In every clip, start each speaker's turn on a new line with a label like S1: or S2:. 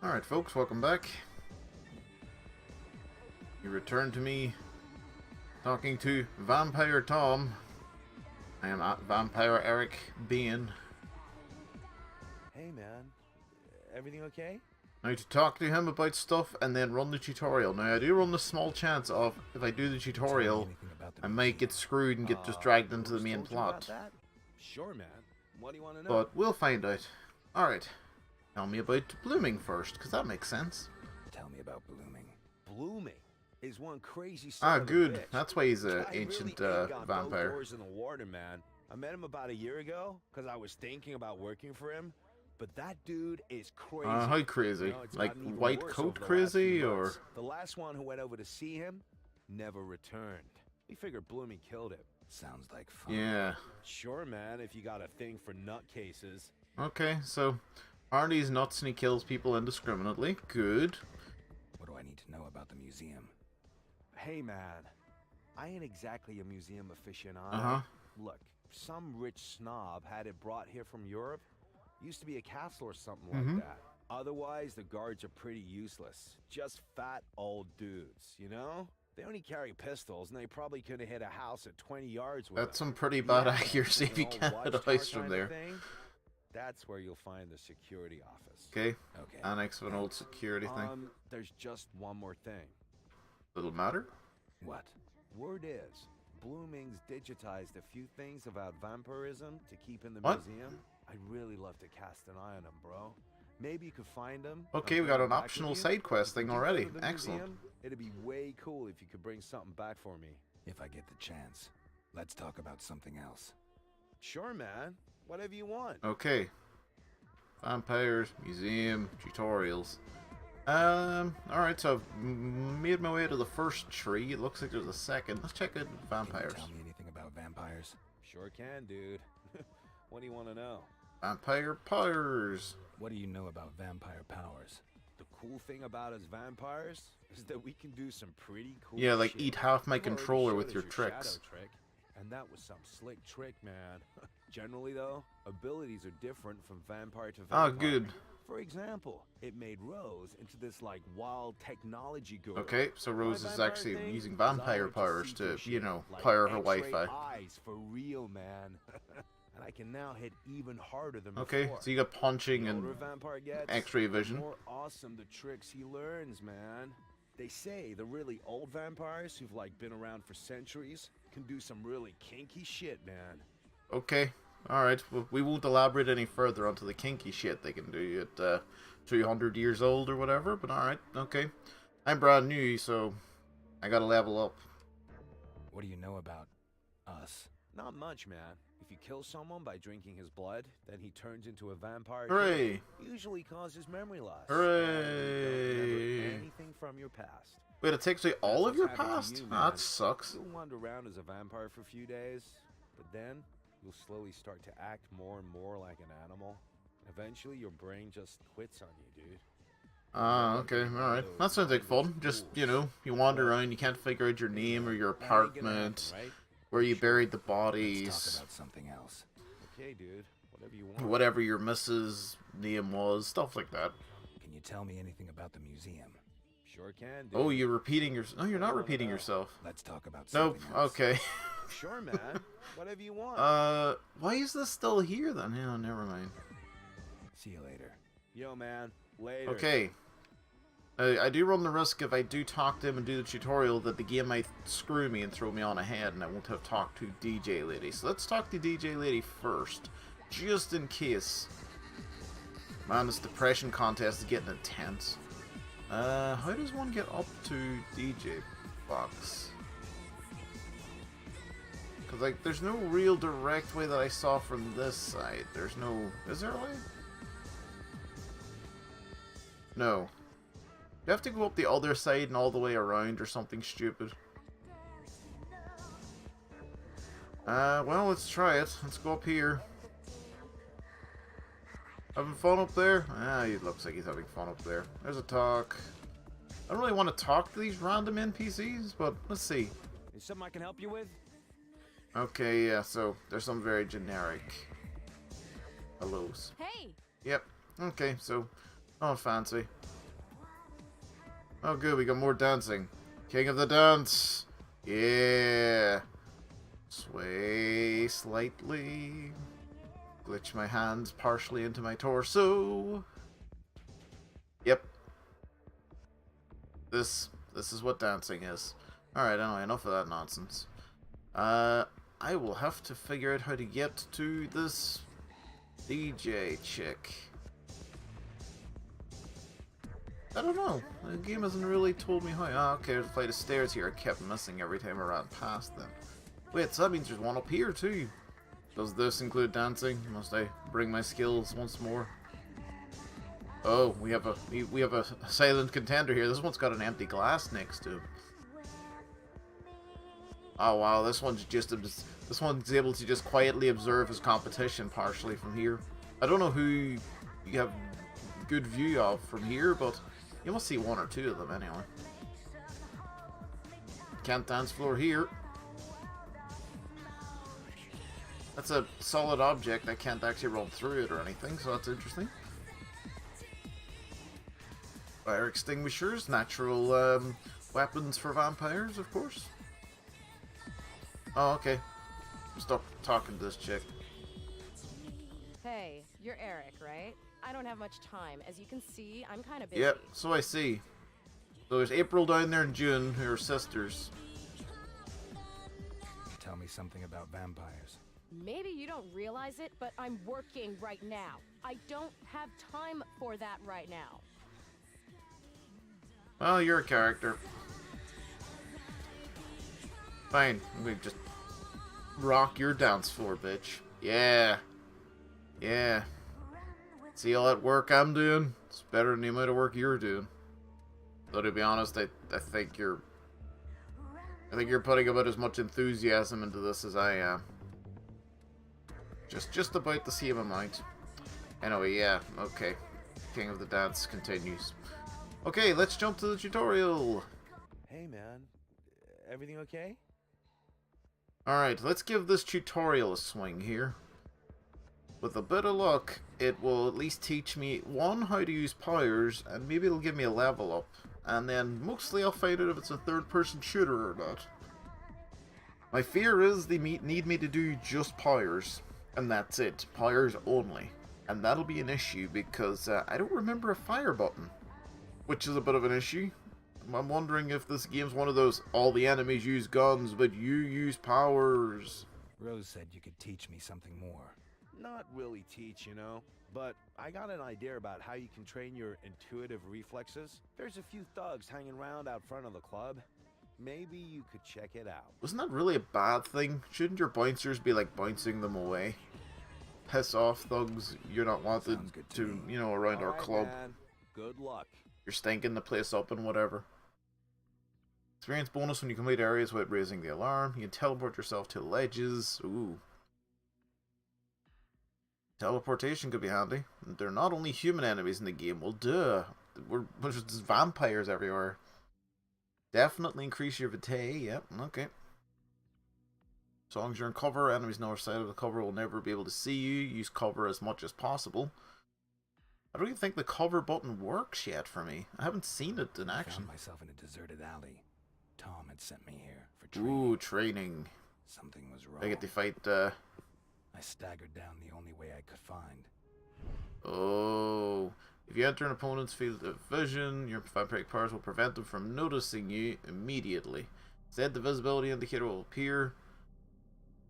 S1: Alright folks, welcome back. You return to me talking to Vampire Tom. I am at Vampire Eric Bean.
S2: Hey man, everything okay?
S1: Now to talk to him about stuff and then run the tutorial. Now I do run the small chance of, if I do the tutorial, I might get screwed and get just dragged into the main plot.
S2: Sure man, what do you want to know?
S1: But we'll find out. Alright, tell me about blooming first, because that makes sense.
S3: Tell me about blooming.
S2: Blooming is one crazy son of a
S1: Good.
S2: bitch.
S1: That's why he's an
S2: Guy
S1: ancient
S2: really ain't got
S1: vampire.
S2: both doors in the water, man. I met him about a year ago because I was thinking about working for him. But that dude is crazy.
S1: How crazy?
S2: You know, it's
S1: Like
S2: gotten even
S1: white
S2: worse
S1: coat
S2: over the last
S1: crazy,
S2: few
S1: or?
S2: months. The last one who went over to see him never returned. He figured blooming killed him.
S3: Sounds like fun.
S1: Yeah.
S2: Sure, man, if you got a thing for nutcases.
S1: Okay, so Hardy's nuts and he kills people indiscriminately. Good.
S3: What do I need to know about the museum?
S2: Hey, man, I ain't exactly a museum aficionado. Look, some rich snob had it brought here from Europe. Used to be a castle or something like that. Otherwise, the guards are pretty useless. Just fat old dudes, you know? They only carry pistols, and they probably could have hit a house at 20 yards with
S1: That's
S2: them.
S1: some pretty bad accuracy if you can't hit a house from there.
S2: That's where you'll find the security office.
S1: Okay.
S3: Okay.
S1: Annex of an old security thing.
S2: There's just one more thing.
S1: Little matter?
S3: What?
S2: Word is, Blooming's digitized a few things about vampirism to keep in the
S1: What?
S2: museum. I'd really love to cast an eye on them, bro. Maybe you could find them.
S1: Okay, we got an optional side quest thing already. Excellent.
S2: It'd be way cool if you could bring something back for me.
S3: If I get the chance, let's talk about something else.
S2: Sure, man. Whatever you want.
S1: Okay. Vampires, museum, tutorials. Alright, so I've made my way to the first tree. It looks like there's a second. Let's check out vampires.
S3: Can you tell me anything about vampires?
S2: Sure can, dude. What do you want to know?
S1: Vampire powers.
S3: What do you know about vampire powers?
S2: The cool thing about us vampires is that we can do some pretty cool
S1: Yeah, like
S2: shit.
S1: eat half my
S2: You've already
S1: controller
S2: showed
S1: with
S2: us
S1: your
S2: shadow
S1: tricks.
S2: trick, and that was some slick trick, man. Generally, though, abilities are different from vampire to vampire.
S1: Ah, good.
S2: For example, it made Rose into this, like, wild technology guru.
S1: Okay, so Rose
S2: My
S1: is
S2: vampire
S1: actually
S2: thing
S1: using
S2: is I
S1: vampire
S2: like to
S1: powers
S2: see
S1: to,
S2: through
S1: you
S2: shit,
S1: know,
S2: like
S1: power her
S2: X-ray
S1: Wi-Fi.
S2: eyes for real, man. And I can now hit even harder than
S1: Okay,
S2: before.
S1: so you got punching
S2: The
S1: and
S2: older a vampire gets,
S1: X-ray
S2: the
S1: vision.
S2: more awesome the tricks he learns, man. They say the really old vampires who've like been around for centuries can do some really kinky shit, man.
S1: Okay, alright. Well, we won't elaborate any further onto the kinky shit they can do at 300 years old or whatever, but alright, okay. I'm brand new, so I gotta level up.
S3: What do you know about us?
S2: Not much, man. If you kill someone by drinking his blood, then he turns into a vampire.
S1: Hooray!
S2: Too. Usually causes memory loss.
S1: Hooray!
S2: And you don't remember anything from your past.
S1: Wait, it takes away all of
S2: That's
S1: your
S2: what's happened to
S1: past?
S2: you,
S1: Ah, that
S2: man.
S1: sucks.
S2: You'll wander around as a vampire for a few days, but then you'll slowly start to act more and more like an animal. Eventually, your brain just quits on you, dude.
S1: Ah, okay, alright. That sounds like fun. Just, you know, you wander around, you can't figure out your name or your apartment,
S2: Right?
S1: where you buried the
S3: Let's
S1: bodies,
S3: talk about something else.
S2: Okay, dude. Whatever you want.
S1: whatever your missus' name was, stuff like that.
S3: Can you tell me anything about the museum?
S2: Sure can, dude.
S1: Oh, you're repeating your... No, you're not repeating yourself.
S3: Let's talk about
S1: Nope,
S3: something else.
S1: okay.
S2: Sure, man. Whatever you want.
S1: Why is this still here then? Yeah, never mind.
S3: See you later.
S2: Yo, man. Later.
S1: Okay. I do run the risk if I do talk to him and do the tutorial that the game might screw me and throw me on ahead and I won't have talked to DJ Lady. So let's talk to DJ Lady first, just in case. Man, this depression contest is getting intense. How does one get up to DJ Box? Because, like, there's no real direct way that I saw from this side. There's no... Is there a way? No. You have to go up the other side and all the way around or something stupid. Well, let's try it. Let's go up here. Having fun up there? Ah, he looks like he's having fun up there. There's a talk. I don't really want to talk to these random NPCs, but let's see.
S2: Is something I can help you with?
S1: Okay, yeah, so there's some very generic hellos.
S4: Hey!
S1: Yep. Okay, so not fancy. Oh, good. We got more dancing. King of the dance. Yeah. Sway slightly. Glitch my hands partially into my torso. Yep. This is what dancing is. Alright, anyway, enough of that nonsense. I will have to figure out how to get to this DJ chick. I don't know. The game hasn't really told me how. Ah, okay, there's a flight of stairs here I kept missing every time I ran past them. Wait, so that means there's one up here too. Does this include dancing? Must I bring my skills once more? Oh, we have a silent contender here. This one's got an empty glass next to him. Oh wow, this one's able to just quietly observe his competition partially from here. I don't know who you have good view of from here, but you must see one or two of them anyway. Can't dance floor here. That's a solid object. I can't actually run through it or anything, so that's interesting. Fire extinguishers, natural weapons for vampires, of course. Oh, okay. Stop talking to this chick.
S4: Hey, you're Eric, right? I don't have much time. As you can see, I'm kind of busy.
S1: Yep, so I see. So there's April down there and June, who are sisters.
S3: Tell me something about vampires.
S4: Maybe you don't realize it, but I'm working right now. I don't have time for that right now.
S1: Well, you're a character. Fine, we just rock your dance floor, bitch. Yeah. Yeah. See all that work I'm doing? It's better than the amount of work you're doing. Though to be honest, I think you're putting about as much enthusiasm into this as I am. Just about the same amount. Anyway, yeah, okay. King of the Dance continues. Okay, let's jump to the tutorial.
S2: Hey, man. Everything okay?
S1: Alright, let's give this tutorial a swing here. With a bit of luck, it will at least teach me, one, how to use powers, and maybe it'll give me a level up. And then, mostly I'll find out if it's a third-person shooter or not. My fear is they need me to do just powers, and that's it. Powers only. And that'll be an issue, because I don't remember a fire button. Which is a bit of an issue. I'm wondering if this game's one of those, all the enemies use guns, but you use powers.
S3: Rose said you could teach me something more.
S2: Not really teach, you know, but I got an idea about how you can train your intuitive reflexes. There's a few thugs hanging around out front of the club. Maybe you could check it out.
S1: Wasn't that really a bad thing? Shouldn't your bouncers be like bouncing them away? Piss off thugs you're not wanted to, you know, around our club.
S2: Man. Good luck.
S1: You're stinking the place up and whatever. Experience bonus when you complete areas without raising the alarm. You can teleport yourself to ledges. Ooh. Teleportation could be handy. There are not only human enemies in the game. Well, duh. There's just vampires everywhere. Definitely increase your vitae. Yep, okay. As long as you're in cover, enemies on the other side of the cover will never be able to see you. Use cover as much as possible. I don't even think the cover button works yet for me. I haven't seen it in
S3: I
S1: action.
S3: found myself in a deserted alley. Tom had sent me here for training.
S1: Ooh, training.
S3: Something was wrong.
S1: I get to fight,
S3: I staggered down the only way I could find.
S1: Oh. If you enter an opponent's field of vision, your vampiric powers will prevent them from noticing you immediately. Instead, the visibility indicator will appear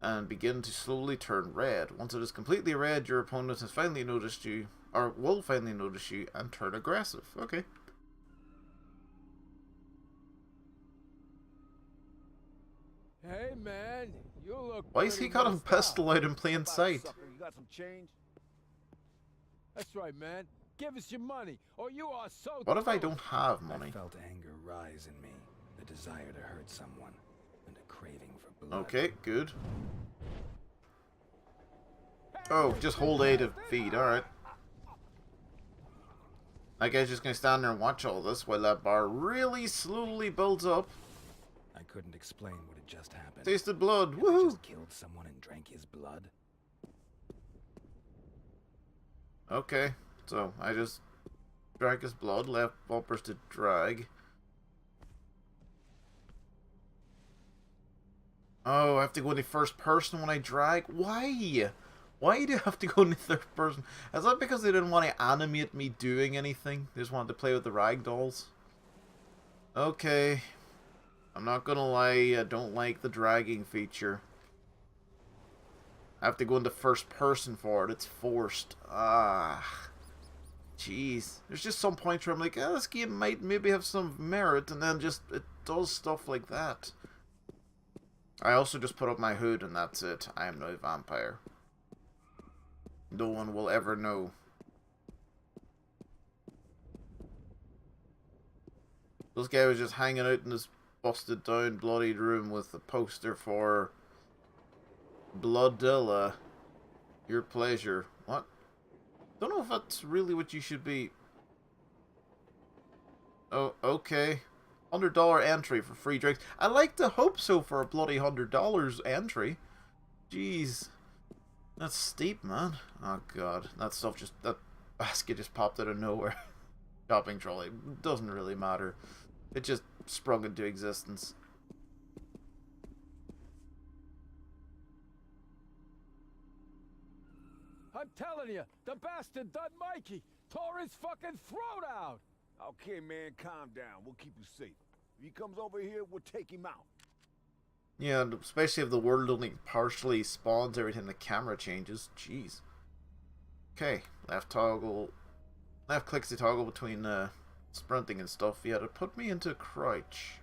S1: and begin to slowly turn red. Once it is completely red, your opponent has finally noticed you, or will finally notice you and turn aggressive. Okay.
S5: Hey man, you look.
S1: Why is he got a pistol out in plain sight?
S5: You got some change? That's right, man. Give us your money, or you are so.
S1: What if I
S5: toast.
S1: don't have
S3: I
S1: money?
S3: felt anger rise in me, the desire to hurt someone, and a craving for blood.
S1: Okay, good. Oh, just hold A to feed, alright. That guy's just gonna stand there and watch all this while that bar really slowly builds up.
S3: I couldn't explain what had just happened.
S1: Tasted blood,
S3: Had I
S1: woohoo!
S3: just killed someone and drank his blood?
S1: Okay, so I just drank his blood, left bumpers to drag. Oh, I have to go into first person when I drag? Why? Why do you have to go into third person? Is that because they didn't want to animate me doing anything? They just wanted to play with the ragdolls? Okay. I'm not gonna lie, I don't like the dragging feature. I have to go into first person for it. It's forced. Ah. Jeez. There's just some points where I'm like, oh, this game might maybe have some merit, and then just it does stuff like that. I also just put up my hood, and that's it. I am no vampire. No one will ever know. This guy was just hanging out in this busted down, bloodied room with a poster for Bloodilla. Your pleasure. What? Don't know if that's really what you should be. Oh, okay. $100 entry for free drinks. I like to hope so for a bloody $100 entry. Jeez. That's steep, man. Oh, God. That stuff just... That basket just popped out of nowhere. Shopping trolley. Doesn't really matter. It just sprung into existence.
S5: I'm telling you, the bastard done Mikey. Tore his fucking throat out.
S2: Okay, man, calm down. We'll keep you safe. If he comes over here, we'll take him out.
S1: Yeah, and especially if the world only partially spawns every time the camera changes. Jeez. Okay, left toggle. Left clicks to toggle between sprinting and stuff. Yeah, to put me into crouch.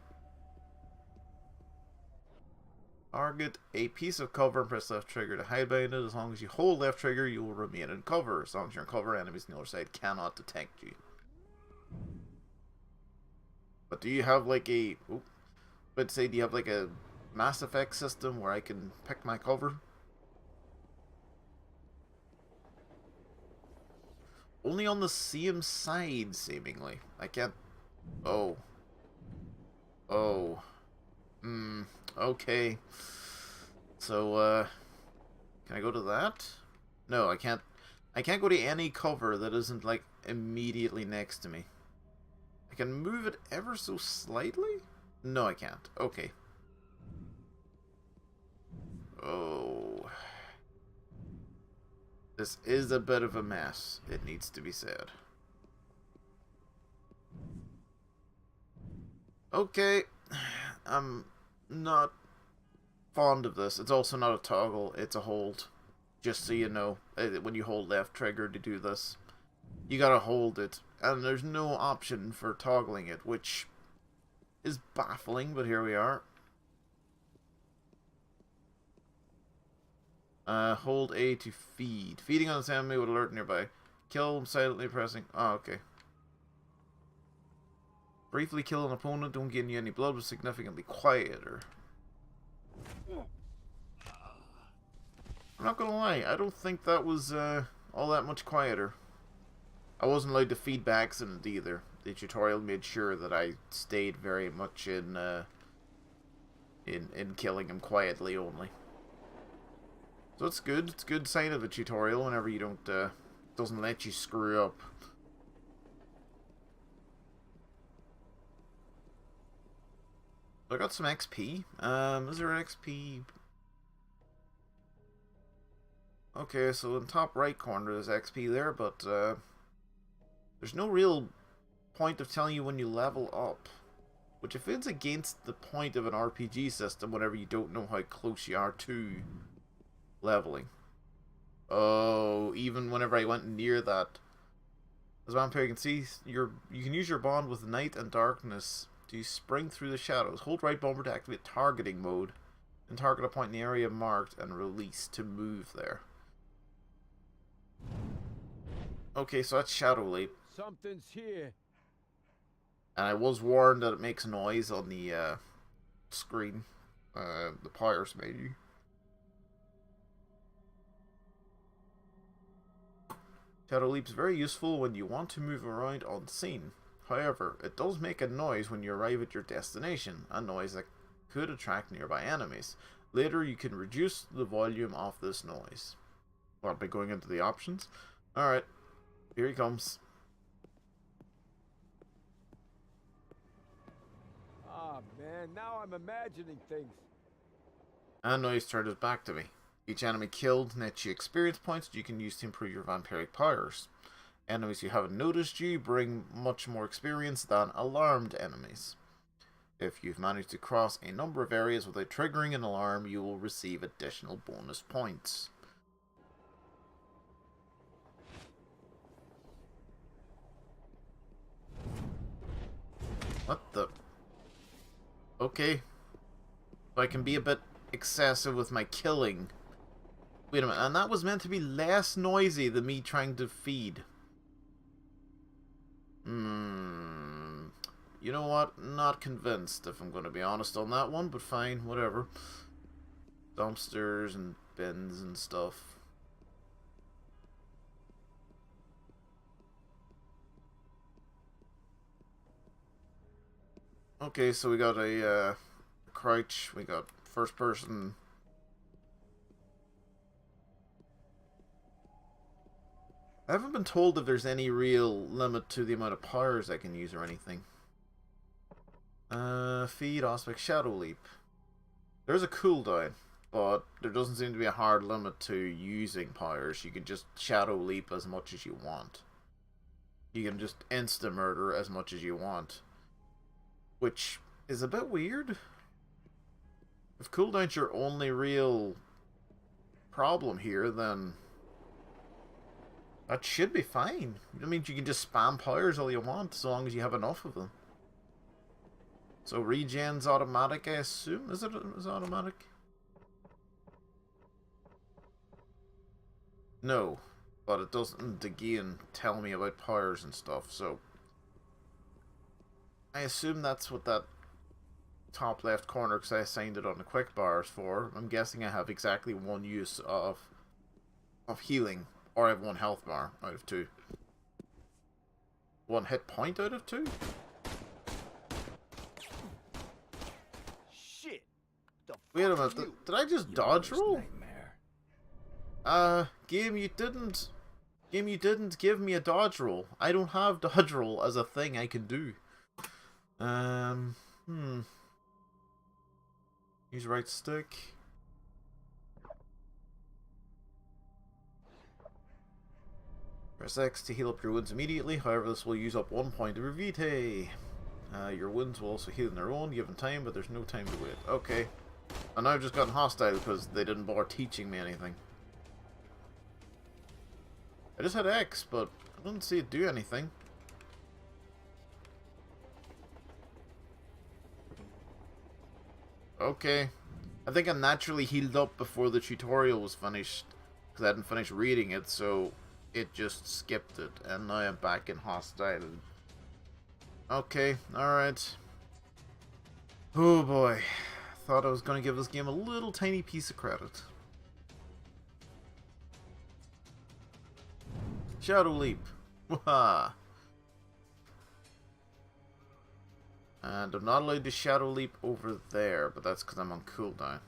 S1: Target a piece of cover and press left trigger to hide behind it. As long as you hold left trigger, you will remain in cover. As long as you're in cover, enemies on the other side cannot detect you. But do you have like a... Oh, let's say, do you have like a Mass Effect system where I can pick my cover? Only on the same side, seemingly. I can't... Oh. Oh. Okay. So, can I go to that? No, I can't. I can't go to any cover that isn't, like, immediately next to me. I can move it ever so slightly? No, I can't. Okay. Oh. This is a bit of a mess, it needs to be said. Okay. I'm not fond of this. It's also not a toggle, it's a hold. Just so you know, when you hold left trigger to do this, you gotta hold it. And there's no option for toggling it, which is baffling, but here we are. Hold A to feed. Feeding on this enemy would alert nearby. Kill them silently pressing... Oh, okay. Briefly kill an opponent, don't gain you any blood, but significantly quieter. I'm not gonna lie, I don't think that was all that much quieter. I wasn't allowed to feed by accident either. The tutorial made sure that I stayed very much in killing him quietly only. So it's good. It's a good sign of a tutorial whenever you don't doesn't let you screw up. I got some XP. Is there XP? Okay, so in the top right corner there's XP there, but there's no real point of telling you when you level up. Which offends against the point of an RPG system whenever you don't know how close you are to leveling. Oh, even whenever I went near that. As a vampire, you can see you can use your bond with night and darkness to spring through the shadows. Hold right bumper to activate targeting mode, and target a point in the area marked and release to move there. Okay, so that's Shadow Leap.
S5: Something's here.
S1: And I was warned that it makes noise on the screen. The Pyres menu. Shadow Leap's very useful when you want to move around on scene. However, it does make a noise when you arrive at your destination, a noise that could attract nearby enemies. Later, you can reduce the volume of this noise. Well, by going into the options. Alright, here he comes.
S5: Ah, man, now I'm imagining things.
S1: And now he's turned his back to me. Each enemy killed nets you experience points that you can use to improve your vampiric powers. Enemies who haven't noticed you bring much more experience than alarmed enemies. If you've managed to cross a number of areas without triggering an alarm, you will receive additional bonus points. What the? Okay. So I can be a bit excessive with my killing. Wait a minute, and that was meant to be less noisy than me trying to feed. You know what? Not convinced, if I'm going to be honest on that one, but fine, whatever. Dumpsters and bins and stuff. Okay, so we got a crouch, we got first person. I haven't been told if there's any real limit to the amount of powers I can use or anything. Feed, aspect, shadow leap. There's a cooldown, but there doesn't seem to be a hard limit to using powers. You can just shadow leap as much as you want. You can just insta-murder as much as you want. Which is a bit weird. If cooldown's your only real problem here, then that should be fine. That means you can just spam powers all you want, as long as you have enough of them. So regen's automatic, I assume? Is it automatic? No, but it doesn't again tell me about powers and stuff, so I assume that's what that top left corner, because I assigned it on the quick bars for. I'm guessing I have exactly one use of healing, or I have one health bar out of 2. One hit point out of 2?
S2: Shit! The
S1: Wait a
S2: fuck
S1: minute,
S2: you?
S1: did I just
S3: Your
S1: dodge
S3: worst
S1: roll?
S3: nightmare.
S1: Game, you didn't give me a dodge roll. I don't have dodge roll as a thing I can do. Use right stick. Press X to heal up your wounds immediately. However, this will use up 1 point of your vitae. Your wounds will also heal on their own given time, but there's no time to wait. Okay. And now I've just gotten hostile because they didn't bother teaching me anything. I just had X, but I didn't see it do anything. Okay. I think I naturally healed up before the tutorial was finished, because I hadn't finished reading it, so it just skipped it, and now I'm back in hostile. Okay, alright. Oh boy. Thought I was going to give this game a little tiny piece of credit. Shadow Leap. Waha! And I'm not allowed to Shadow Leap over there, but that's because I'm on cooldown.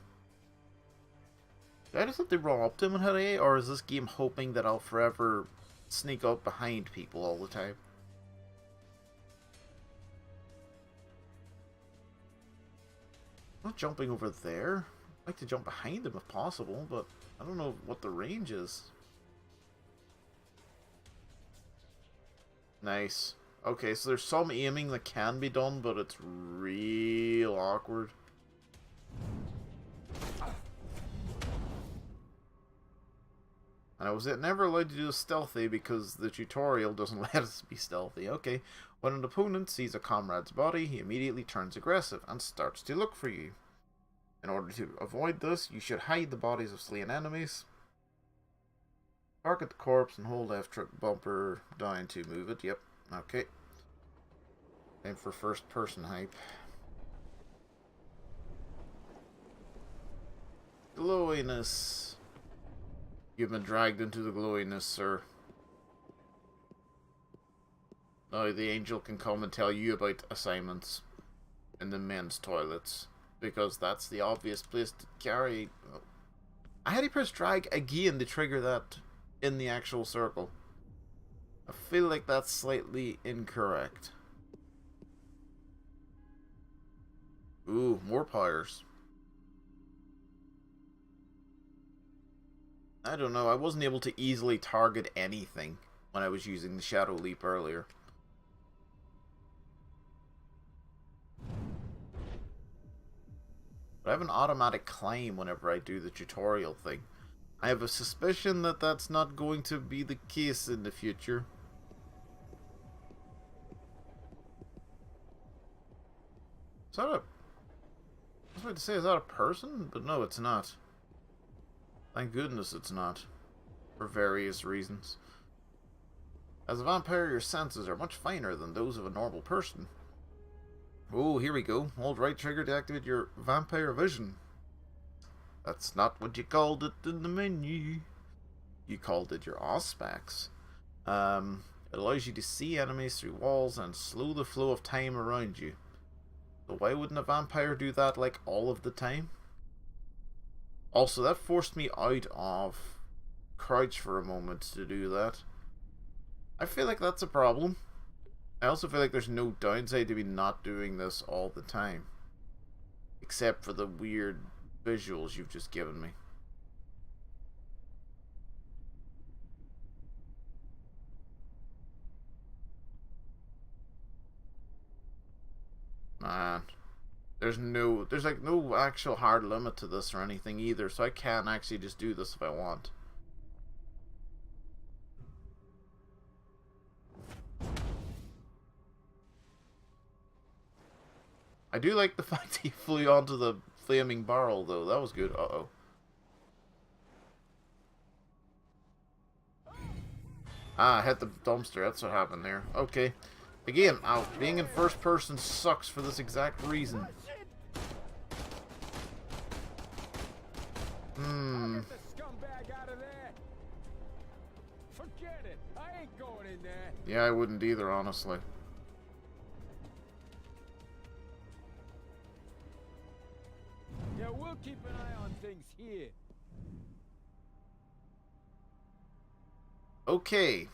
S1: Did I just have to roll up to him and hit A, or is this game hoping that I'll forever sneak up behind people all the time? I'm not jumping over there. I'd like to jump behind him if possible, but I don't know what the range is. Nice. Okay, so there's some aiming that can be done, but it's real awkward. And I was never allowed to do this stealthy because the tutorial doesn't let us be stealthy. Okay, when an opponent sees a comrade's body, he immediately turns aggressive and starts to look for you. In order to avoid this, you should hide the bodies of slain enemies. Target the corpse and hold left bumper down to move it. Yep, okay. Time for first person hype. Glowiness. You've been dragged into the glowiness, sir. Now the angel can come and tell you about assignments in the men's toilets, because that's the obvious place to carry. I had to press drag again to trigger that in the actual circle. I feel like that's slightly incorrect. Ooh, more powers. I don't know, I wasn't able to easily target anything when I was using the Shadow Leap earlier. But I have an automatic climb whenever I do the tutorial thing. I have a suspicion that that's not going to be the case in the future. Is that a... I was about to say, is that a person? But no, it's not. Thank goodness it's not. For various reasons. As a vampire, your senses are much finer than those of a normal person. Oh, here we go. Hold right trigger to activate your vampire vision. That's not what you called it in the menu. You called it your Auspex. It allows you to see enemies through walls and slow the flow of time around you. So why wouldn't a vampire do that like all of the time? Also, that forced me out of crouch for a moment to do that. I feel like that's a problem. I also feel like there's no downside to me not doing this all the time. Except for the weird visuals you've just given me. Man. There's like no actual hard limit to this or anything either, so I can actually just do this if I want. I do like the fact he flew onto the flaming barrel, though. That was good. Uh-oh. Ah, I hit the dumpster. That's what happened there. Okay. Again, being in first person sucks for this exact reason.
S5: Get the scumbag out of there. Forget it. I ain't going in there.
S1: Yeah, I wouldn't either, honestly.
S5: Yeah, we'll keep an eye on things here.
S1: Okay.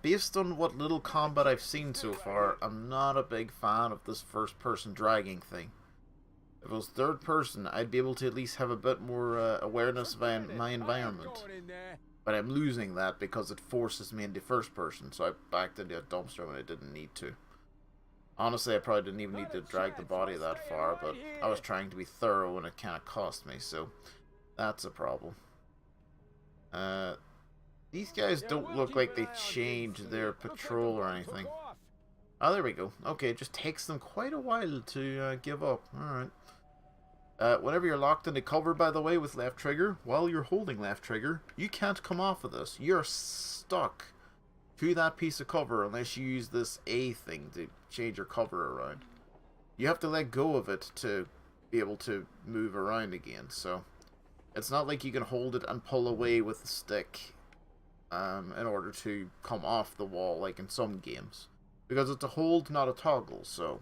S1: Based on what little combat I've seen so far, I'm not a big fan of this first-person dragging thing. If it was third person, I'd be able to at least have a bit more awareness of my environment. But I'm losing that because it forces me into first person, so I backed into a dumpster when I didn't need to. Honestly, I probably didn't even need to drag the body that far, but I was trying to be thorough and it kind of cost me, so that's a problem. These guys don't look like they changed their patrol or anything. Oh, there we go. Okay, it just takes them quite a while to give up. Alright. Whenever you're locked into cover, by the way, with left trigger, while you're holding left trigger, you can't come off of this. You're stuck to that piece of cover unless you use this A thing to change your cover around. You have to let go of it to be able to move around again, so it's not like you can hold it and pull away with the stick in order to come off the wall like in some games. Because it's a hold, not a toggle, so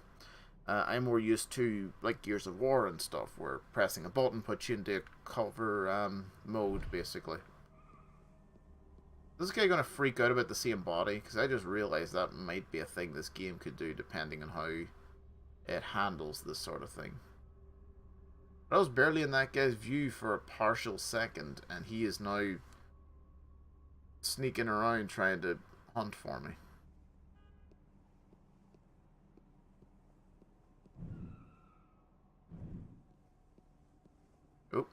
S1: I'm more used to like Gears of War and stuff, where pressing a button puts you into cover mode, basically. Is this guy gonna freak out about the same body? Because I just realized that might be a thing this game could do, depending on how it handles this sort of thing. But I was barely in that guy's view for a partial second, and he is now sneaking around trying to hunt for me. Oh.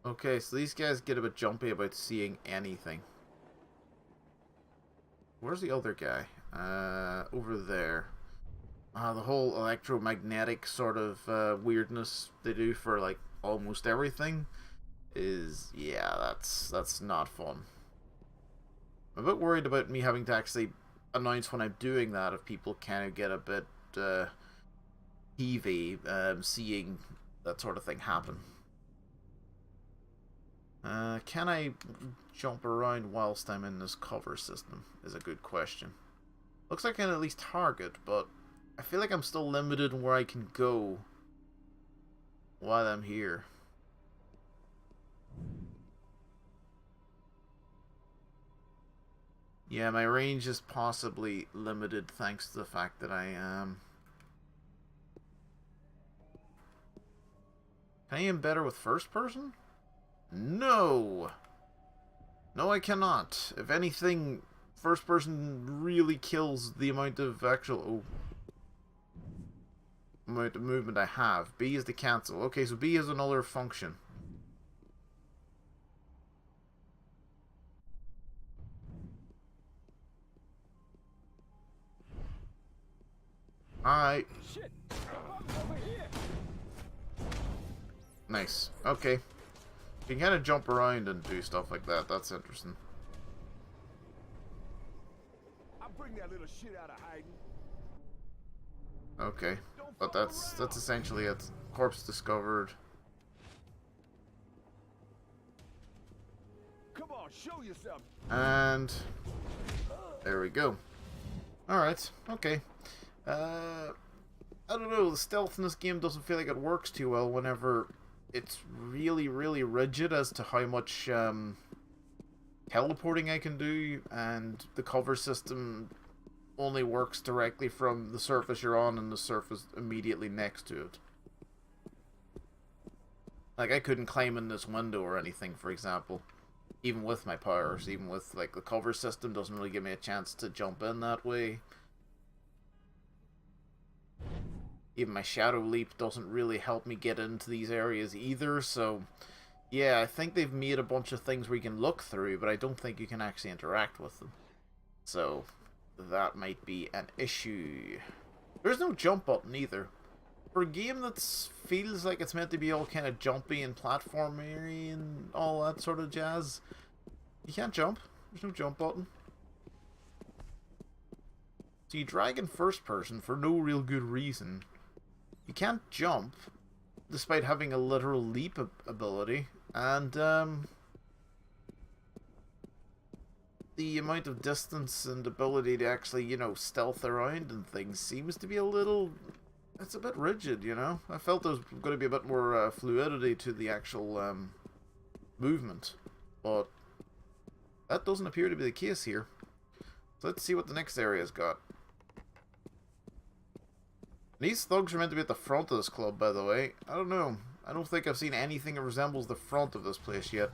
S1: Okay, so these guys get a bit jumpy about seeing anything. Where's the other guy? Over there. The whole electromagnetic sort of weirdness they do for like almost everything is, yeah, that's not fun. I'm a bit worried about me having to actually announce when I'm doing that if people kind of get a bit heavy seeing that sort of thing happen. Can I jump around whilst I'm in this cover system is a good question. Looks like I can at least target, but I feel like I'm still limited in where I can go while I'm here. Yeah, my range is possibly limited thanks to the fact that I am... Can I aim better with first person? No! No, I cannot. If anything, first person really kills the amount of actual... amount of movement I have. B is to cancel. Okay, so B has another function. Alright.
S5: Shit! Over here!
S1: Nice. Okay. You can kind of jump around and do stuff like that. That's interesting.
S5: I'll bring that little shit out of hiding.
S1: Okay. But that's essentially it. Corpse discovered.
S5: Come on, show yourself.
S1: And there we go. Alright, okay. I don't know, the stealth in this game doesn't feel like it works too well whenever it's really, really rigid as to how much teleporting I can do, and the cover system only works directly from the surface you're on and the surface immediately next to it. Like, I couldn't climb in this window or anything, for example. Even with my powers, even with, like, the cover system doesn't really give me a chance to jump in that way. Even my shadow leap doesn't really help me get into these areas either, so... Yeah, I think they've made a bunch of things where you can look through, but I don't think you can actually interact with them. So, that might be an issue. There's no jump button either. For a game that feels like it's meant to be all kind of jumpy and platformy and all that sort of jazz, you can't jump. There's no jump button. So you drag in first person for no real good reason. You can't jump, despite having a literal leap ability, and the amount of distance and ability to actually, you know, stealth around and things seems to be a little... It's a bit rigid, you know? I felt there was going to be a bit more fluidity to the actual movement, but that doesn't appear to be the case here. So let's see what the next area's got. These thugs are meant to be at the front of this club, by the way. I don't know. I don't think I've seen anything that resembles the front of this place yet.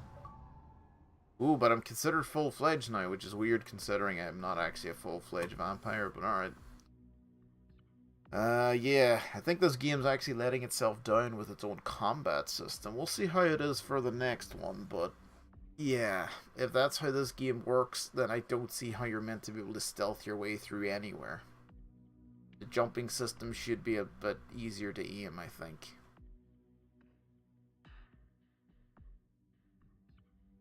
S1: Ooh, but I'm considered full-fledged now, which is weird considering I'm not actually a full-fledged vampire, but alright. Yeah, I think this game's actually letting itself down with its own combat system. We'll see how it is for the next one, but... Yeah, if that's how this game works, then I don't see how you're meant to be able to stealth your way through anywhere. The jumping system should be a bit easier to aim, I think.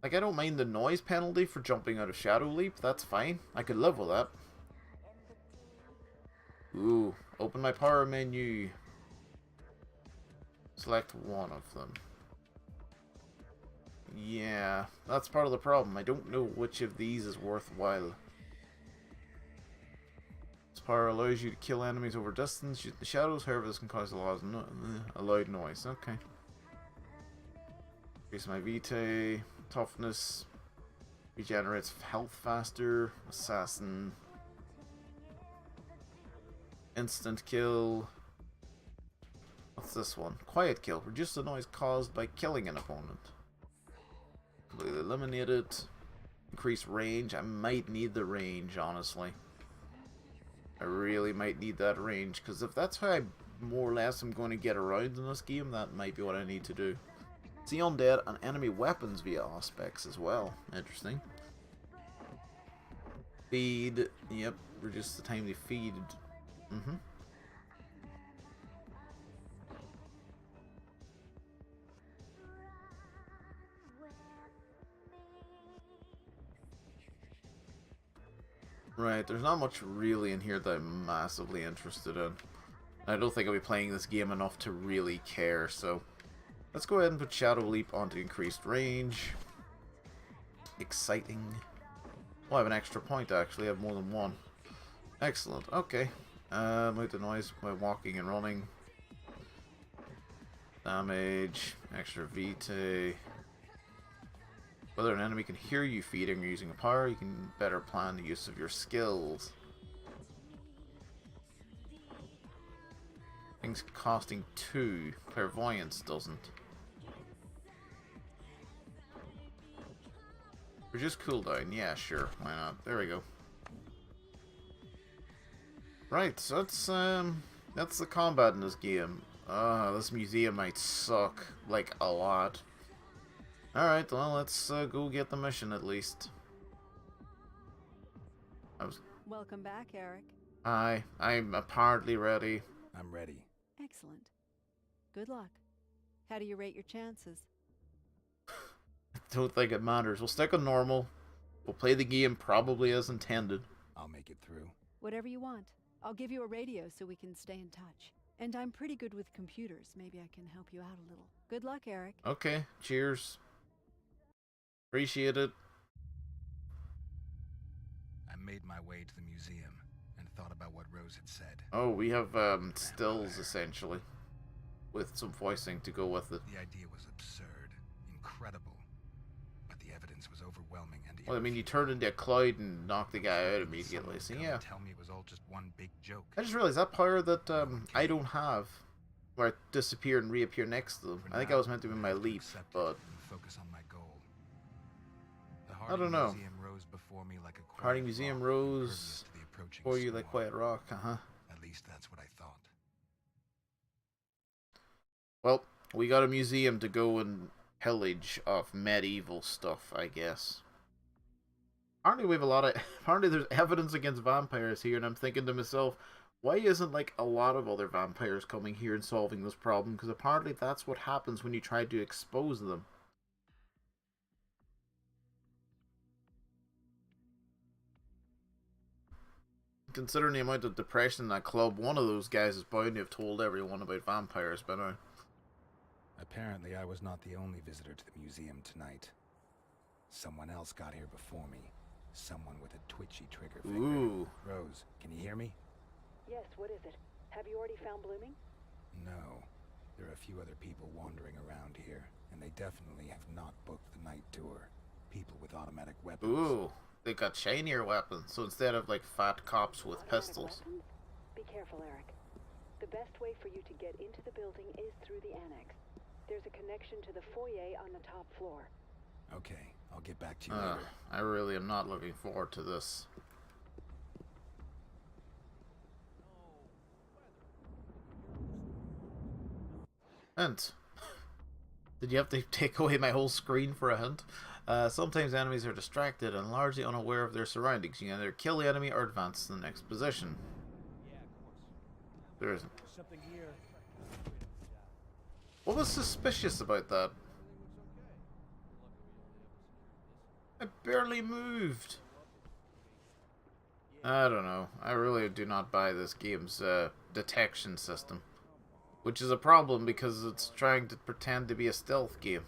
S1: Like, I don't mind the noise penalty for jumping out of Shadow Leap, that's fine. I could live with that. Ooh, open my power menu. Select one of them. Yeah, that's part of the problem. I don't know which of these is worthwhile. This power allows you to kill enemies over distance. Use the shadows, however this can cause a loud noise. Okay. Increase my vitae. Toughness. Regenerates health faster. Assassin. Instant kill. What's this one? Quiet kill. Reduce the noise caused by killing an opponent. Completely eliminate it. Increase range. I might need the range, honestly. I really might need that range, because if that's how I more or less am going to get around in this game, that might be what I need to do. See undead and enemy weapons via aspects as well. Interesting. Feed. Yep. Reduce the time they feed. Right, there's not much really in here that I'm massively interested in. I don't think I'll be playing this game enough to really care, so... Let's go ahead and put Shadow Leap onto increased range. Exciting. Oh, I have an extra point actually, I have more than one. Excellent, okay. Mute the noise by walking and running. Damage, extra vitae. Whether an enemy can hear you feeding or using a power, you can better plan the use of your skills. Things costing 2. Clairvoyance doesn't. Reduce cooldown. Yeah, sure. Why not? There we go. Right, so that's the combat in this game. This museum might suck, like, a lot. Alright, well, let's go get the mission at least.
S6: Welcome back, Eric.
S1: Hi, I'm apparently ready.
S3: I'm ready.
S6: Excellent. Good luck. How do you rate your chances?
S1: Don't think it matters. We'll stick on normal. We'll play the game probably as intended.
S3: I'll make it through.
S6: Whatever you want. I'll give you a radio so we can stay in touch. And I'm pretty good with computers. Maybe I can help you out a little. Good luck, Eric.
S1: Okay, cheers. Appreciate it.
S3: I made my way to the museum and thought about what Rose had said.
S1: Oh, we have stills essentially, with some voicing to go with it.
S3: The idea was absurd, incredible, but the evidence was overwhelming and
S1: Well, I mean, you turned into a cloud and knocked the guy out immediately, so yeah.
S3: Tell me it was all just one big joke.
S1: I just realized that power that I don't have, where I disappear and reappear next to them. I think I was meant to be my leap, but
S3: Focus on my goal.
S1: I don't know.
S3: Rose before me like a
S1: Hardy Museum rose for you like Quiet Rock,
S3: At least that's what I thought.
S1: Well, we got a museum to go and pillage of medieval stuff, I guess. Apparently we have a lot of... Apparently there's evidence against vampires here, and I'm thinking to myself, why isn't, like, a lot of other vampires coming here and solving this problem? Because apparently that's what happens when you try to expose them. Considering the amount of depression in that club, one of those guys is bound to have told everyone about vampires by now.
S3: Apparently I was not the only visitor to the museum tonight. Someone else got here before me. Someone with a twitchy trigger finger.
S1: Ooh.
S3: Rose, can you hear me?
S6: Yes, what is it? Have you already found Blooming?
S3: No. There are a few other people wandering around here, and they definitely have not booked the night tour. People with automatic weapons.
S1: Ooh. They got shinier weapons, so instead of like fat cops with pistols.
S6: Weapons? Be careful, Eric. The best way for you to get into the building is through the annex. There's a connection to the foyer on the top floor.
S3: Okay, I'll get back to you later.
S1: I really am not looking forward to this. Hint. Did you have to take away my whole screen for a hint? Sometimes enemies are distracted and largely unaware of their surroundings. You can either kill the enemy or advance to the next position. There isn't. What was suspicious about that? I barely moved. I don't know. I really do not buy this game's detection system. Which is a problem because it's trying to pretend to be a stealth game.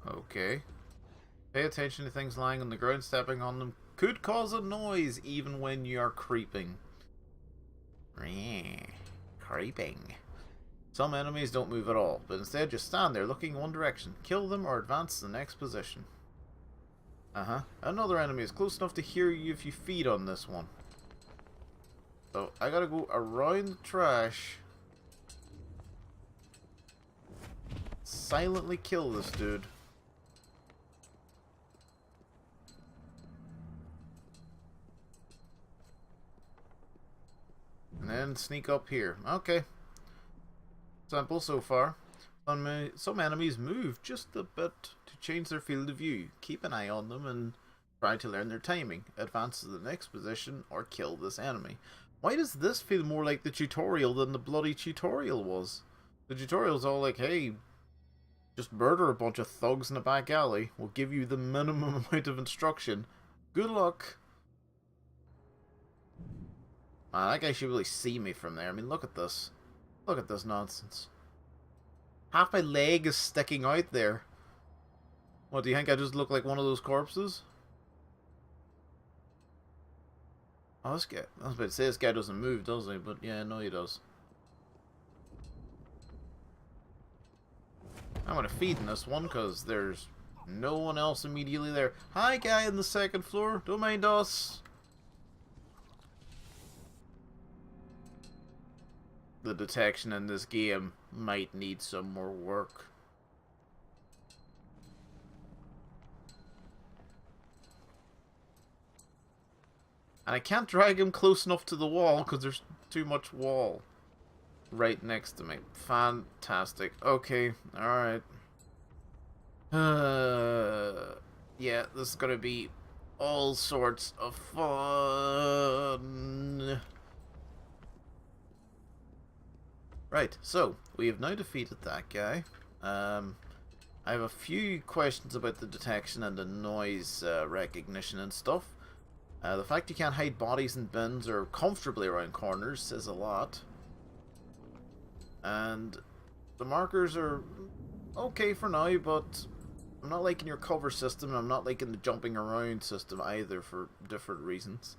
S1: Okay. Pay attention to things lying on the ground. Stepping on them could cause a noise even when you are creeping. Creeping. Some enemies don't move at all, but instead just stand there looking in one direction. Kill them or advance to the next position. Another enemy is close enough to hear you if you feed on this one. So I gotta go around the trash. Silently kill this dude. And then sneak up here. Okay. Simple so far. Some enemies move just a bit to change their field of view. Keep an eye on them and try to learn their timing. Advance to the next position or kill this enemy. Why does this feel more like the tutorial than the bloody tutorial was? The tutorial's all like, hey, just murder a bunch of thugs in a back alley. We'll give you the minimum amount of instruction. Good luck. Man, that guy should really see me from there. I mean, look at this. Look at this nonsense. Half my leg is sticking out there. What, do you think I just look like one of those corpses? Oh, this guy. I was about to say this guy doesn't move, does he? But yeah, no, he does. I'm gonna feed in this one because there's no one else immediately there. Hi, guy on the second floor. Don't mind us. The detection in this game might need some more work. And I can't drag him close enough to the wall because there's too much wall right next to me. Fantastic. Okay, alright. Yeah, this is gonna be all sorts of fun. Right, so we have now defeated that guy. I have a few questions about the detection and the noise recognition and stuff. The fact you can't hide bodies in bins or comfortably around corners says a lot. And the markers are okay for now, but I'm not liking your cover system, and I'm not liking the jumping around system either for different reasons.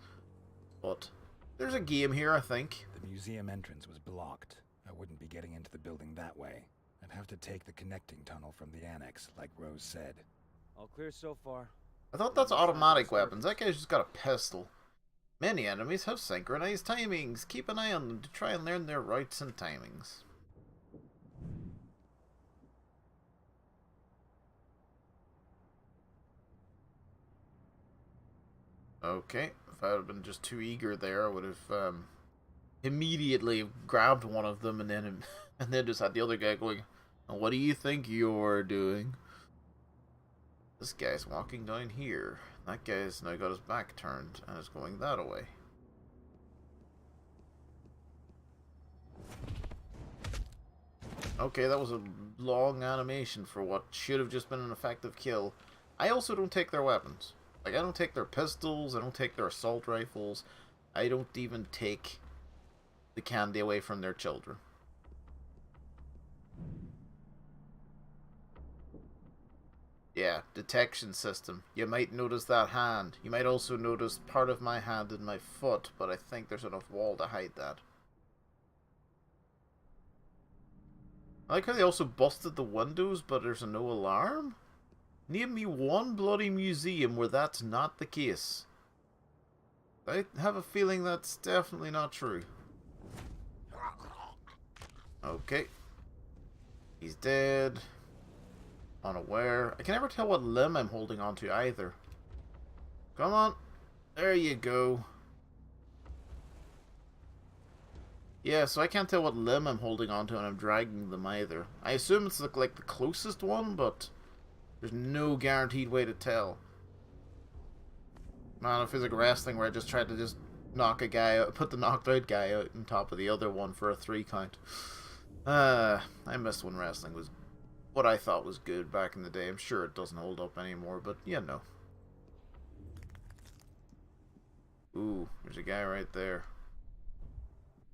S1: But there's a game here, I think.
S3: The museum entrance was blocked. I wouldn't be getting into the building that way. I'd have to take the connecting tunnel from the annex, like Rose said.
S5: All clear so far.
S1: I thought that's automatic weapons. That guy's just got a pistol. Many enemies have synchronized timings. Keep an eye on them to try and learn their routes and timings. Okay, if I had been just too eager there, I would have immediately grabbed one of them and then just had the other guy going, "What do you think you're doing?" This guy's walking down here. That guy's now got his back turned and is going that way. Okay, that was a long animation for what should have just been an effective kill. I also don't take their weapons. Like, I don't take their pistols, I don't take their assault rifles, I don't even take the candy away from their children. Yeah, detection system. You might notice that hand. You might also notice part of my hand and my foot, but I think there's enough wall to hide that. I like how they also busted the windows, but there's no alarm? Name me one bloody museum where that's not the case. I have a feeling that's definitely not true. Okay. He's dead. Unaware. I can never tell what limb I'm holding onto either. Come on. There you go. Yeah, so I can't tell what limb I'm holding onto and I'm dragging them either. I assume it's like the closest one, but there's no guaranteed way to tell. Man, it feels like wrestling where I just tried to just knock a guy out, put the knocked out guy out on top of the other one for a 3 count. I missed when wrestling was what I thought was good back in the day. I'm sure it doesn't hold up anymore, but yeah, no. Ooh, there's a guy right there.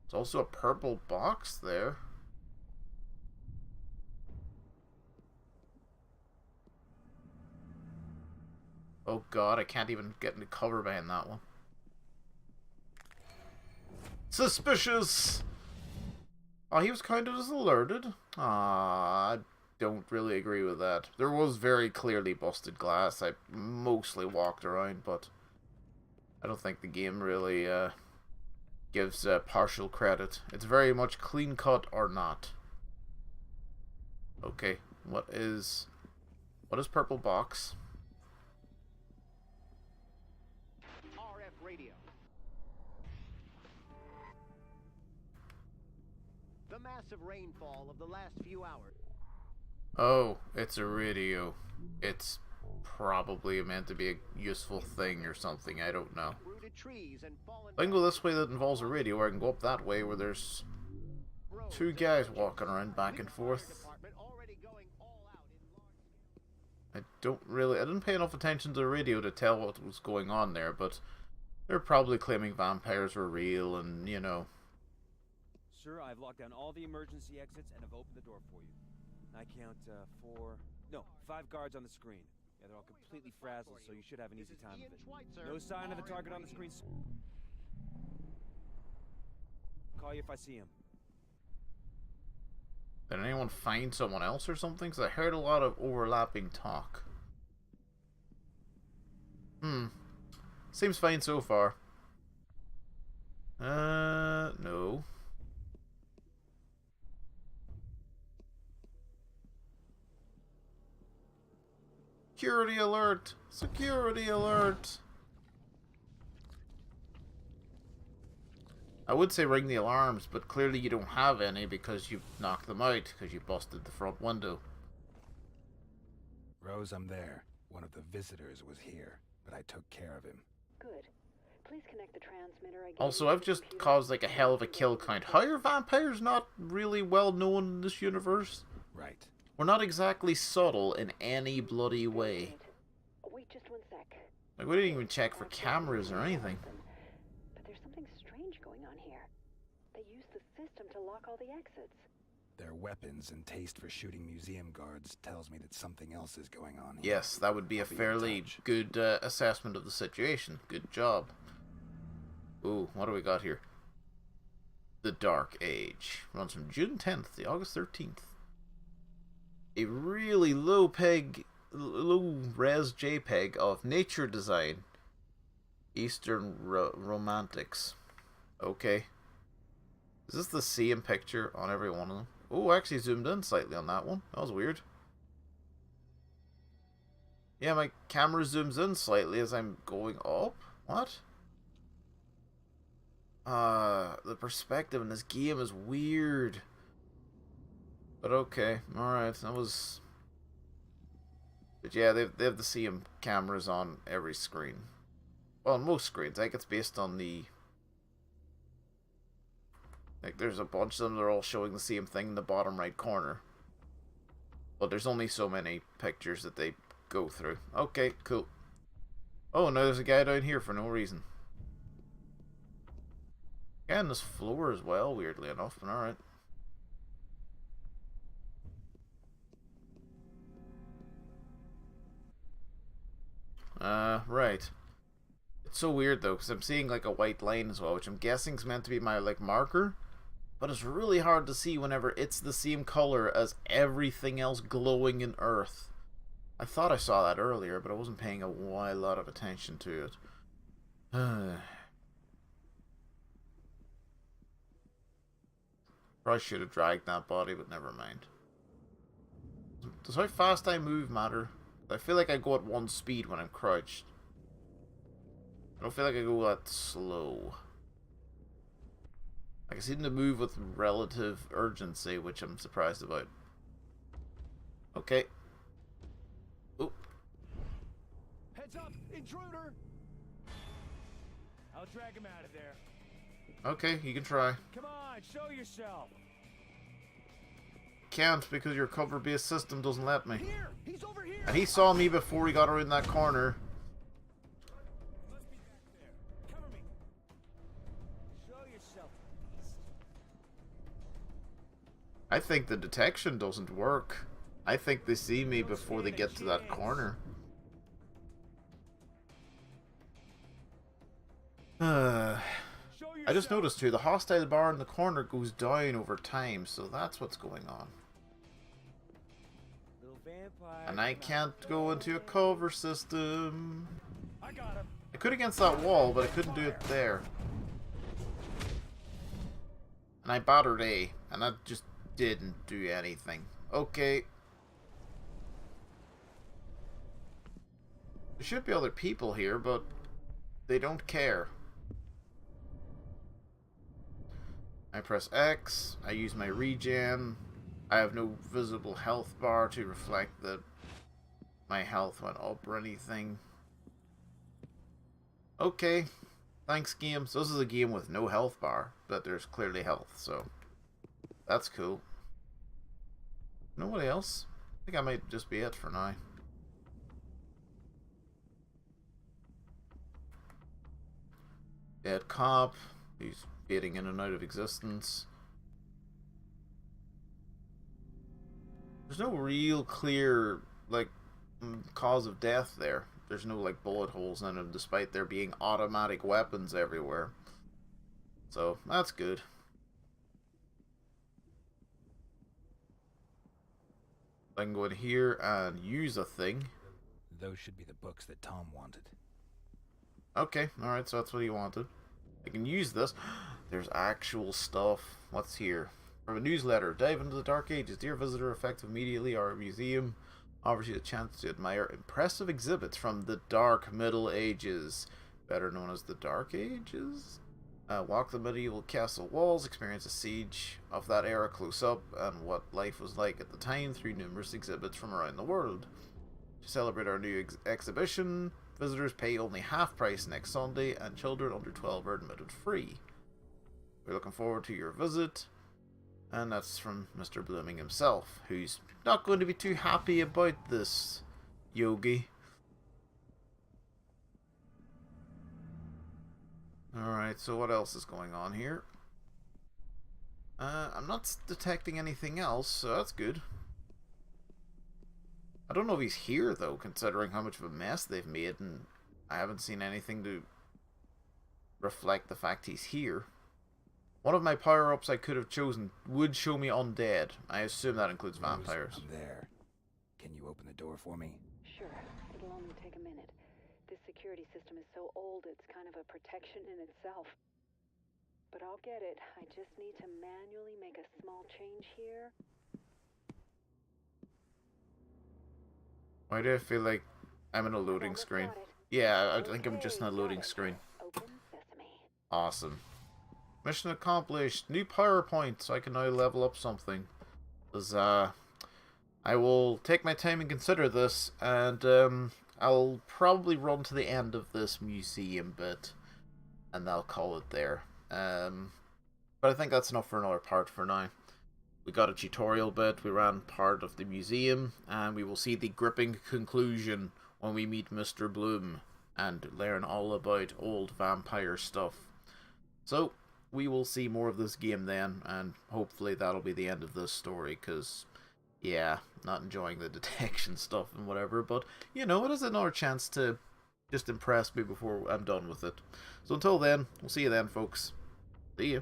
S1: There's also a purple box there. Oh god, I can't even get into cover behind that one. Suspicious! Oh, he was kind of just alerted. I don't really agree with that. There was very clearly busted glass. I mostly walked around, but I don't think the game really gives partial credit. It's very much clean cut or not. Okay, what is purple box?
S7: RF radio. The massive rainfall of the last few hours.
S1: Oh, it's a radio. It's probably meant to be a useful thing or something. I don't know. I can go this way that involves a radio, or I can go up that way where there's 2 guys walking around back and forth. I didn't pay enough attention to the radio to tell what was going on there, but they're probably claiming vampires were real and, you know.
S8: Sir, I've locked down all the emergency exits and have opened the door for you. I count 5 guards on the screen. Yeah, they're all completely frazzled, so you should have an easy time of it. No sign of the target on the screen. call you if I see him.
S1: Did anyone find someone else or something? Because I heard a lot of overlapping talk. Seems fine so far. No. Security alert! Security alert! I would say ring the alarms, but clearly you don't have any because you knocked them out because you busted the front window.
S3: Rose, I'm there. One of the visitors was here, but I took care of him.
S6: Good. Please connect the transmitter again.
S1: Also, I've just caused like a hell of a kill count. How are vampires not really well known in this universe?
S3: Right.
S1: We're not exactly subtle in any bloody way.
S6: Wait just one sec.
S1: Like, we didn't even check for cameras or anything.
S6: But there's something strange going on here. They used the system to lock all the exits.
S3: Their weapons and taste for shooting museum guards tells me that something else is going on here.
S1: Yes, that would be a fairly good assessment of the situation. Good job. Ooh, what do we got here? The Dark Age. Runs from June 10th to August 13th. A really low res JPEG of nature design. Eastern Romantics. Okay. Is this the same picture on every one of them? Oh, actually zoomed in slightly on that one. That was weird. Yeah, my camera zooms in slightly as I'm going up. What? The perspective in this game is weird. But okay, alright, that was... But yeah, they have the same cameras on every screen. Well, on most screens. I think it's based on the... Like, there's a bunch of them that are all showing the same thing in the bottom right corner. But there's only so many pictures that they go through. Okay, cool. Oh, no, there's a guy down here for no reason. Yeah, on this floor as well, weirdly enough, but alright. Right. It's so weird though, because I'm seeing like a white line as well, which I'm guessing is meant to be my like marker. But it's really hard to see whenever it's the same color as everything else glowing in Earth. I thought I saw that earlier, but I wasn't paying a lot of attention to it. Probably should have dragged that body, but never mind. Does how fast I move matter? I feel like I go at one speed when I'm crouched. I don't feel like I go that slow. I seem to move with relative urgency, which I'm surprised about. Okay. Oh.
S5: Heads up, intruder! I'll drag him out of there.
S1: Okay, you can try.
S5: Come on, show yourself.
S1: Can't because your cover-based system doesn't let me.
S5: Here, he's over here.
S1: And he saw me before he got around that corner.
S5: He must be back there. Cover me. Show yourself, beast.
S1: I think the detection doesn't work. I think they see me before they get to that corner. I just noticed too, the hostile bar in the corner goes down over time, so that's what's going on.
S8: Little vampire.
S1: And I can't go into a cover system.
S5: I got him.
S1: I could against that wall, but I couldn't do it there. And I battered A, and that just didn't do anything. Okay. There should be other people here, but they don't care. I press X, I use my regen, I have no visible health bar to reflect that my health went up or anything. Okay, thanks game. So this is a game with no health bar, but there's clearly health, so that's cool. Nobody else? I think I might just be it for now. Dead cop, he's fading in and out of existence. There's no real clear, like, cause of death there. There's no, like, bullet holes in him, despite there being automatic weapons everywhere. So, that's good. I can go in here and use a thing.
S3: Those should be the books that Tom wanted.
S1: Okay, alright, so that's what he wanted. I can use this. There's actual stuff. What's here? From a newsletter. Dive into the Dark Ages. Dear visitor, effective immediately. Our museum offers you the chance to admire impressive exhibits from the Dark Middle Ages, better known as the Dark Ages. Walk the medieval castle walls, experience a siege of that era close up, and what life was like at the time through numerous exhibits from around the world. To celebrate our new exhibition, visitors pay only half price next Sunday, and children under 12 are admitted free. We're looking forward to your visit. And that's from Mr. Blooming himself, who's not going to be too happy about this, Yogi. Alright, so what else is going on here? I'm not detecting anything else, so that's good. I don't know if he's here, though, considering how much of a mess they've made, and I haven't seen anything to reflect the fact he's here. One of my power-ups I could have chosen would show me undead. I assume that includes vampires.
S3: I'm there. Can you open the door for me?
S6: Sure, it'll only take a minute. This security system is so old, it's kind of a protection in itself. But I'll get it. I just need to manually make a small change here.
S1: Why do I feel like I'm in a loading screen? Yeah, I think I'm just in a loading screen.
S6: Open sesame.
S1: Awesome. Mission accomplished. New PowerPoint, so I can now level up something. I will take my time and consider this, and I'll probably run to the end of this museum bit, and I'll call it there. But I think that's enough for another part for now. We got a tutorial bit, we ran part of the museum, and we will see the gripping conclusion when we meet Mr. Bloom and learn all about old vampire stuff. So, we will see more of this game then, and hopefully that'll be the end of this story, because, yeah, not enjoying the detection stuff and whatever, but, you know, it is another chance to just impress me before I'm done with it. So until then, we'll see you then, folks. See ya.